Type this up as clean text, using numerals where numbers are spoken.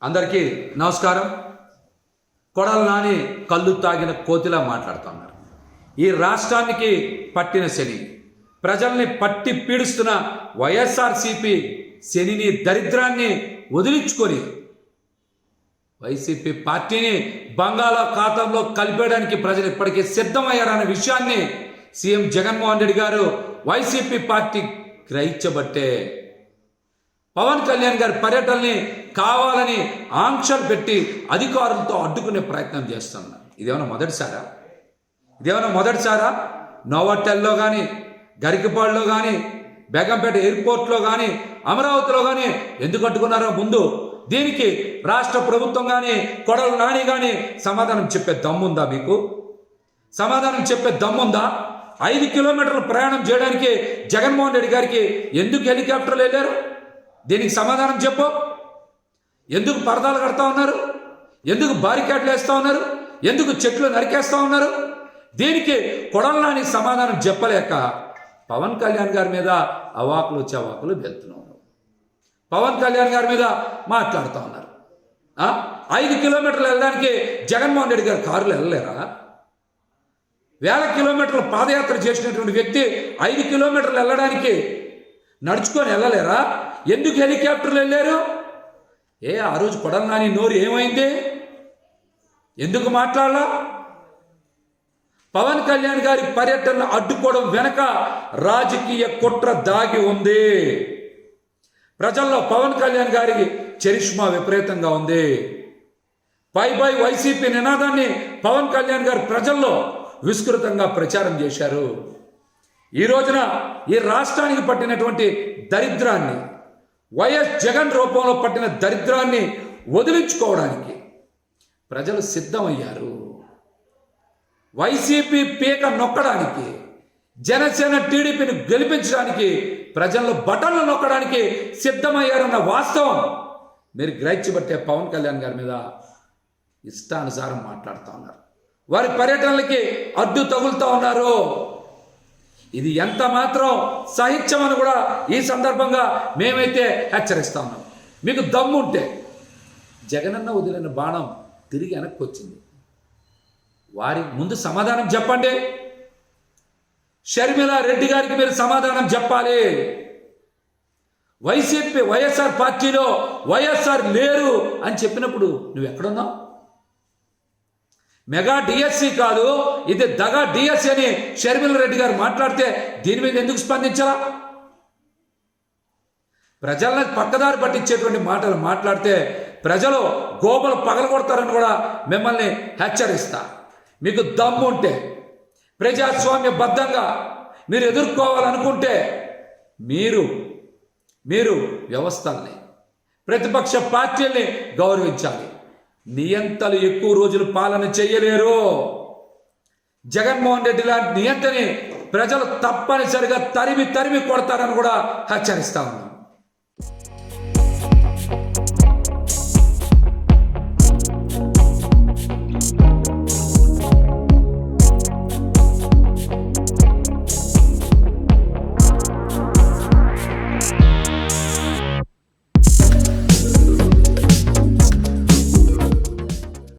అందరికీ నమస్కారం. కొడాలి నాని కళ్ళు తాగిన కోతిలా మాట్లాడుతున్నారు. ఈ రాష్ట్రానికి పట్టిన శని, ప్రజల్ని పట్టి పీడిస్తున్న వైఎస్ఆర్సీపీ శనిని, దరిద్రాన్ని వదిలించుకొని వైసీపీ పార్టీని బంగాళాఖాతంలో కలిపేయడానికి ప్రజలు ఇప్పటికీ సిద్ధమయ్యారన్న విషయాన్ని సీఎం జగన్మోహన్ రెడ్డి గారు వైసీపీ పార్టీ గ్రహించబట్టే పవన్ కళ్యాణ్ గారి పర్యటనని కావాలని ఆంక్షలు పెట్టి అధికారులతో అడ్డుకునే ప్రయత్నం చేస్తున్నారు. ఇదేమైనా మొదటిసారా? నోవాటెల్లో కానీ, గరికపాడులో కానీ, బేగంపేట ఎయిర్పోర్ట్లో కానీ, అమరావతిలో కానీ ఎందుకు అడ్డుకున్నారో ముందు దీనికి రాష్ట్ర ప్రభుత్వం కానీ, కొడాలి నాని కానీ సమాధానం చెప్పే దమ్ముందా? మీకు సమాధానం చెప్పే దమ్ముందా? 5 కిలోమీటర్లు ప్రయాణం చేయడానికి జగన్మోహన్ రెడ్డి గారికి ఎందుకు హెలికాప్టర్లు వెళ్ళారు? దీనికి సమాధానం చెప్పు. ఎందుకు పరదాలు కడతా ఉన్నారు? ఎందుకు బారికేడ్లు వేస్తూ ఉన్నారు? ఎందుకు చెట్లు నరికేస్తూ ఉన్నారు? దీనికి కొడాలి నాని సమాధానం చెప్పలేక పవన్ కళ్యాణ్ గారి మీద అవాకులు చవాకులు వెళ్తున్నారు. పవన్ కళ్యాణ్ గారి మీద మాట్లాడుతూ ఉన్నారు. 5 కిలోమీటర్లు వెళ్ళడానికి జగన్మోహన్ రెడ్డి గారు కారులు వెళ్ళలేరా? 1000 కిలోమీటర్లు పాదయాత్ర చేసినటువంటి వ్యక్తి 5 కిలోమీటర్లు వెళ్ళడానికి నడుచుకొని వెళ్ళలేరా? ఎందుకు హెలికాప్టర్లు వెళ్ళారు? ఆ రోజు కొడాలి నాని నోరు ఏమైంది? ఎందుకు మాట్లాడాలా? పవన్ కళ్యాణ్ గారి పర్యటనను అడ్డుకోవడం వెనక రాజకీయ కుట్ర దాగి ఉంది. ప్రజల్లో పవన్ కళ్యాణ్ గారికి చరిష్మా విపరీతంగా ఉంది. బై బై వైసీపీ నినాదాన్ని పవన్ కళ్యాణ్ గారు ప్రజల్లో విస్తృతంగా ప్రచారం చేశారు. ఈ రోజున ఈ రాష్ట్రానికి పట్టినటువంటి దరిద్రాన్ని, వైఎస్ జగన్ రూపంలో పట్టిన దరిద్రాన్ని వదిలించుకోవడానికి ప్రజలు సిద్ధమయ్యారు. వైసీపీ పీక నొక్కడానికి, జనసేన టీడీపీని గెలిపించడానికి, ప్రజల్లో బటన్లు నొక్కడానికి సిద్ధమయ్యారన్న వాస్తవం మీరు గ్రహించబట్టే పవన్ కళ్యాణ్ గారి మీద ఇష్టానుసారం మాట్లాడుతూ ఉన్నారు. వారి పర్యటనలకి అడ్డు తగులుతూ ఉన్నారు. ఇది ఎంత మాత్రం సహించమని కూడా ఈ సందర్భంగా మేమైతే హెచ్చరిస్తా ఉన్నాం. మీకు దమ్ముంటే జగనన్న వదిలిన బాణం తిరిగి వెనక్కి వచ్చింది. వారి ముందు సమాధానం చెప్పండి. షర్మిలా రెడ్డి గారికి మీరు సమాధానం చెప్పాలి. వైఎస్ఆర్ పార్టీలో వైఎస్ఆర్ లేరు అని చెప్పినప్పుడు నువ్వు ఎక్కడున్నావు? మెగా డిఎస్సి కాదు, ఇది దగా డిఎస్సి అని షర్మిలా రెడ్డి గారు మాట్లాడితే దీని మీద ఎందుకు స్పందించాలా? ప్రజలను పక్కదారి పట్టించేటువంటి మాటలు మాట్లాడితే ప్రజలు గోపలు పగలగొడతారని కూడా మిమ్మల్ని హెచ్చరిస్తా. మీకు దమ్ము ఉంటే, ప్రజాస్వామ్యబద్ధంగా మీరు ఎదుర్కోవాలనుకుంటే మీరు వ్యవస్థల్ని, ప్రతిపక్ష పార్టీల్ని గౌరవించాలి. నియంతలు ఎక్కువ రోజులు పాలన చేయలేరు. జగన్మోహన్ రెడ్డి లాంటి నియంతని ప్రజలు తప్పనిసరిగా తరిమి కొడతారని కూడా హెచ్చరిస్తా ఉన్నాం.